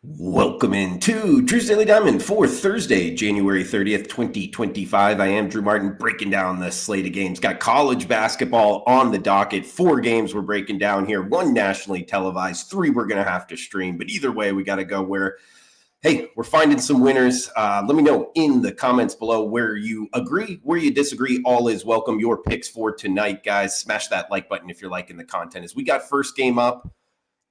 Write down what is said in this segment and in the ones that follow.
Welcome into Drew's Daily Diamond for Thursday, January 30th, 2025. I am Drew Martin breaking down the slate of games. Got college basketball on the docket. 4 games we're breaking down here. 1 nationally televised. 3 we're going to have to stream. But either way, we got to go where, hey, we're finding some winners. Let me know in the comments below where you agree, where you disagree. All is welcome. Your picks for tonight, guys. Smash that like button if you're liking the content. As we got first game up,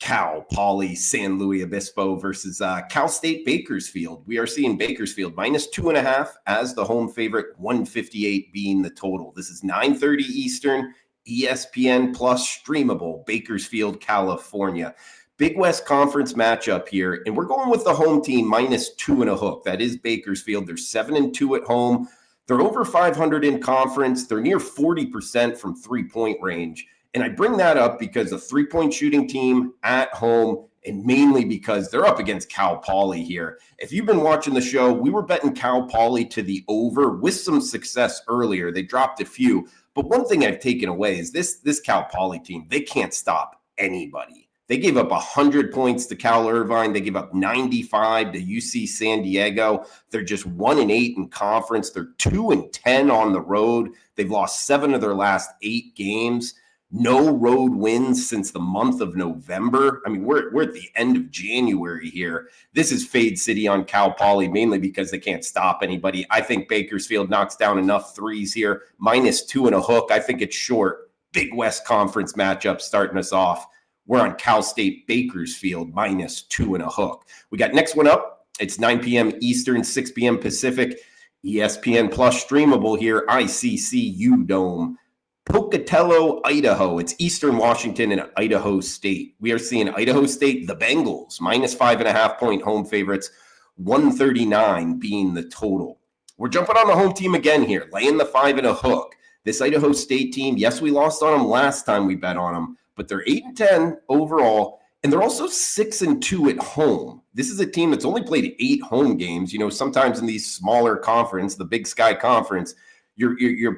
Cal Poly San Luis Obispo versus Cal State Bakersfield. We are seeing Bakersfield -2.5 as the home favorite, 158 being the total. This is 9:30 Eastern, ESPN Plus streamable, Bakersfield, California. Big West Conference matchup here, and we're going with the home team -2.5. That is Bakersfield. They're 7-2 at home. They're over 500 in conference. They're near 40% from three-point range. And I bring that up because a three-point shooting team at home, and mainly because they're up against Cal Poly here. If you've been watching the show, we were betting Cal Poly to the over with some success earlier. They dropped a few. But one thing I've taken away is this Cal Poly team, they can't stop anybody. They gave up 100 points to Cal Irvine. They gave up 95 to UC San Diego. They're just 1-8 in conference. They're 2-10 on the road. They've lost 7 of their last 8 games. No road wins since the month of November. I mean, we're at the end of January here. This is fade city on Cal Poly, mainly because they can't stop anybody. I think Bakersfield knocks down enough threes here. -2.5. I think it's short. Big West Conference matchup starting us off. We're on Cal State Bakersfield -2.5. We got next one up. It's 9 p.m. Eastern, 6 p.m. Pacific. ESPN Plus streamable here. ICC U-Dome. Pocatello, Idaho. It's Eastern Washington and Idaho State. We are seeing Idaho State, the Bengals, -5.5 point home favorites, 139 being the total. We're jumping on the home team again here, laying the 5.5. This Idaho State team, yes, we lost on them last time we bet on them, but they're 8-10 overall, and they're also 6-2 at home. This is a team that's only played 8 home games. You know, sometimes in these smaller conference, the Big Sky Conference, you're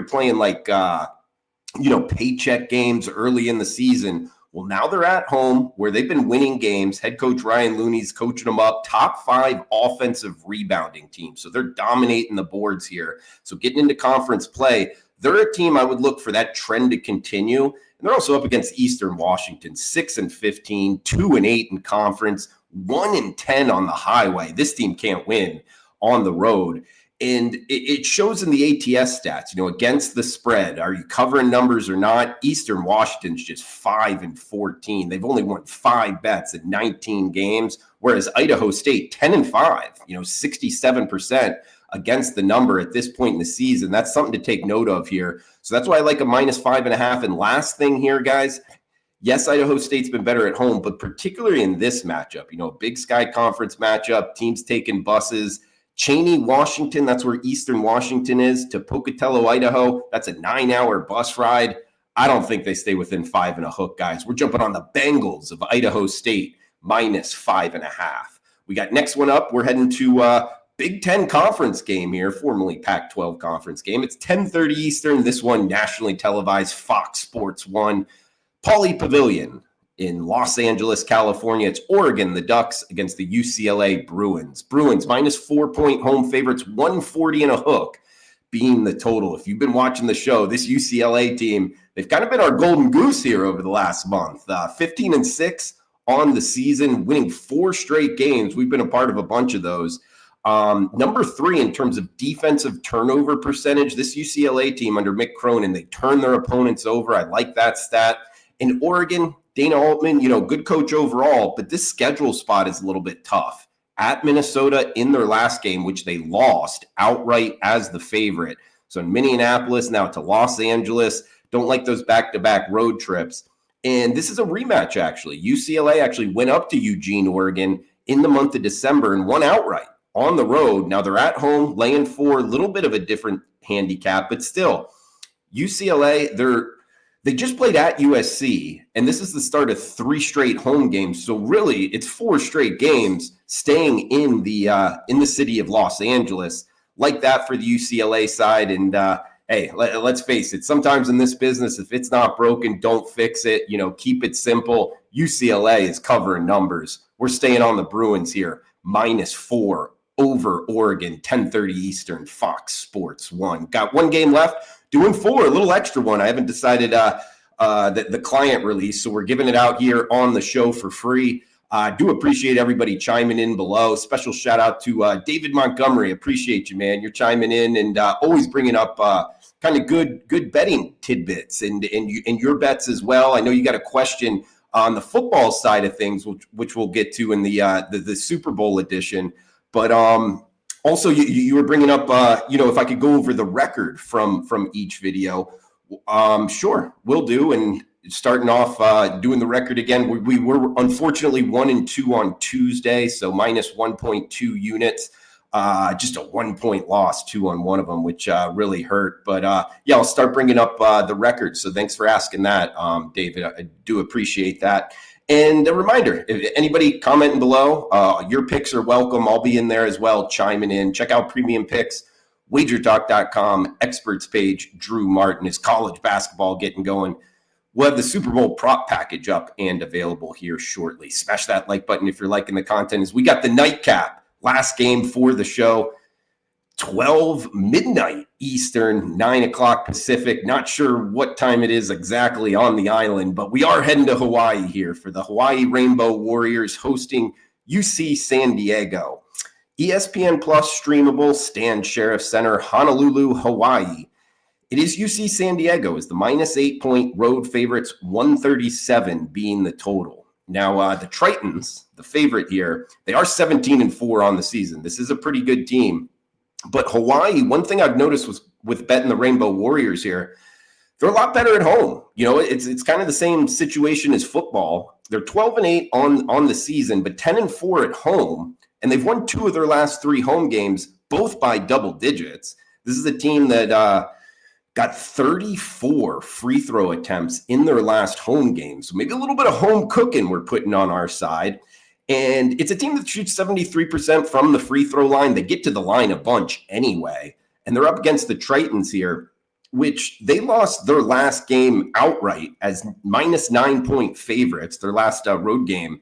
playing like paycheck games early in the season. Well, now they're at home where they've been winning games. Head coach Ryan Looney's coaching them up. Top 5 offensive rebounding team. So they're dominating the boards here. So getting into conference play, they're a team I would look for that trend to continue. And they're also up against Eastern Washington, 6-15, 2-8 in conference, 1-10 on the highway. This team can't win on the road. And it shows in the ATS stats, against the spread. Are you covering numbers or not? Eastern Washington's just 5-14. They've only won 5 bets in 19 games, whereas Idaho State 10-5, 67% against the number at this point in the season. That's something to take note of here. So that's why I like a -5.5. And last thing here, guys, yes, Idaho State's been better at home, but particularly in this matchup, Big Sky Conference matchup, teams taking buses. Cheney, Washington, that's where Eastern Washington is, to Pocatello, Idaho. That's a 9-hour bus ride. I don't think they stay within 5.5, guys. We're jumping on the Bengals of Idaho State, -5.5. We got next one up. We're heading to Big Ten Conference game here, formerly Pac-12 Conference game. It's 10:30 Eastern. This one nationally televised, Fox Sports 1. Pauley Pavilion in Los Angeles, California. It's Oregon, the Ducks, against the UCLA Bruins. Bruins -4 point home favorites, 140.5 being the total. If you've been watching the show, this UCLA team, they've kind of been our golden goose here over the last month. 15-6 on the season, winning 4 straight games. We've been a part of a bunch of those. Number 3 in terms of defensive turnover percentage, this UCLA team under Mick Cronin, they turn their opponents over. I like that stat. In Oregon, Dana Altman, good coach overall, but this schedule spot is a little bit tough. At Minnesota in their last game, which they lost outright as the favorite. So in Minneapolis, now to Los Angeles. Don't like those back-to-back road trips. And this is a rematch, actually. UCLA actually went up to Eugene, Oregon in the month of December and won outright on the road. Now they're at home, laying 4, a little bit of a different handicap, but still, UCLA, they just played at USC, and this is the start of 3 straight home games. So really, it's 4 straight games staying in the city of Los Angeles. Like that for the UCLA side. And hey, let's face it. Sometimes in this business, if it's not broken, don't fix it. Keep it simple. UCLA is covering numbers. We're staying on the Bruins here. -4 over Oregon, 10:30 Eastern, Fox Sports 1. Got one game left, doing 4, a little extra one. I haven't decided the client release, so we're giving it out here on the show for free. I do appreciate everybody chiming in below. Special shout out to David Montgomery. Appreciate you, man. You're chiming in and always bringing up kind of good betting tidbits and your bets as well. I know you got a question on the football side of things, which we'll get to in the Super Bowl edition. But also you were bringing up, if I could go over the record from each video. Sure, will do. And starting off doing the record again, we were unfortunately 1-2 on Tuesday, so minus 1.2 units. Just a 1-point loss, 2 on one of them, which really hurt. But yeah, I'll start bringing up the record. So thanks for asking that, David. I do appreciate that. And a reminder, if anybody commenting below, your picks are welcome. I'll be in there as well, chiming in. Check out Premium Picks, WagerTalk.com, experts page, Drew Martin. Is college basketball getting going? We'll have the Super Bowl prop package up and available here shortly. Smash that like button if you're liking the content. As we got the nightcap, last game for the show, 12 midnight Eastern, 9 o'clock Pacific. Not sure what time it is exactly on the island, but we are heading to Hawaii here for the Hawaii Rainbow Warriors hosting UC San Diego. ESPN Plus streamable, Stan Sheriff Center, Honolulu, Hawaii. It is UC San Diego is the minus 8-point road favorites, 137 being the total. Now, the Tritons, the favorite here, they are 17-4 on the season. This is a pretty good team. But Hawaii, one thing I've noticed was with betting the Rainbow Warriors here, they're a lot better at home. You know, it's kind of the same situation as football. They're 12-8 on the season, but 10-4 at home. And they've won 2 of their last 3 home games, both by double digits. This is a team that got 34 free throw attempts in their last home game. So maybe a little bit of home cooking we're putting on our side. And it's a team that shoots 73% from the free throw line. They get to the line a bunch anyway. And they're up against the Tritons here, which they lost their last game outright as minus 9-point favorites, their last road game.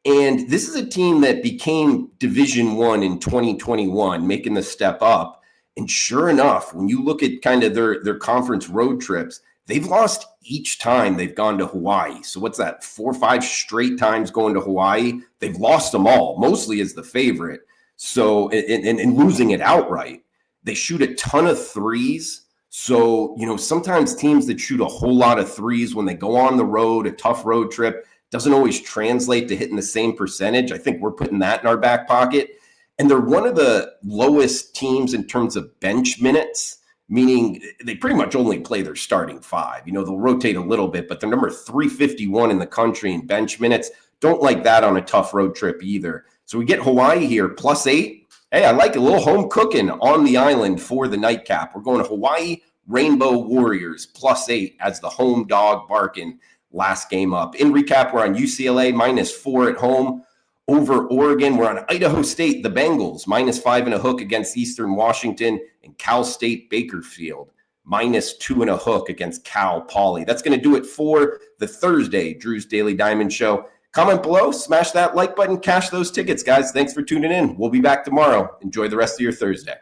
And this is a team that became Division I in 2021, making the step up. And sure enough, when you look at kind of their conference road trips, they've lost each time they've gone to Hawaii. So what's that, 4 or 5 straight times going to Hawaii? They've lost them all, mostly as the favorite. So, and losing it outright. They shoot a ton of threes. So, sometimes teams that shoot a whole lot of threes when they go on the road, a tough road trip, doesn't always translate to hitting the same percentage. I think we're putting that in our back pocket. And they're one of the lowest teams in terms of bench minutes, meaning they pretty much only play their starting 5. They'll rotate a little bit, but they're number 351 in the country in bench minutes. Don't like that on a tough road trip either. So we get Hawaii here, +8. Hey, I like a little home cooking on the island for the nightcap. We're going to Hawaii Rainbow Warriors, +8 as the home dog barking last game up. In recap, we're on UCLA, -4 at home. Over Oregon, we're on Idaho State, the Bengals, -5 and a hook against Eastern Washington, and Cal State Bakersfield, -2 and a hook against Cal Poly. That's going to do it for the Thursday Drew's Daily Diamond Show. Comment below, smash that like button, cash those tickets, guys. Thanks for tuning in. We'll be back tomorrow. Enjoy the rest of your Thursday.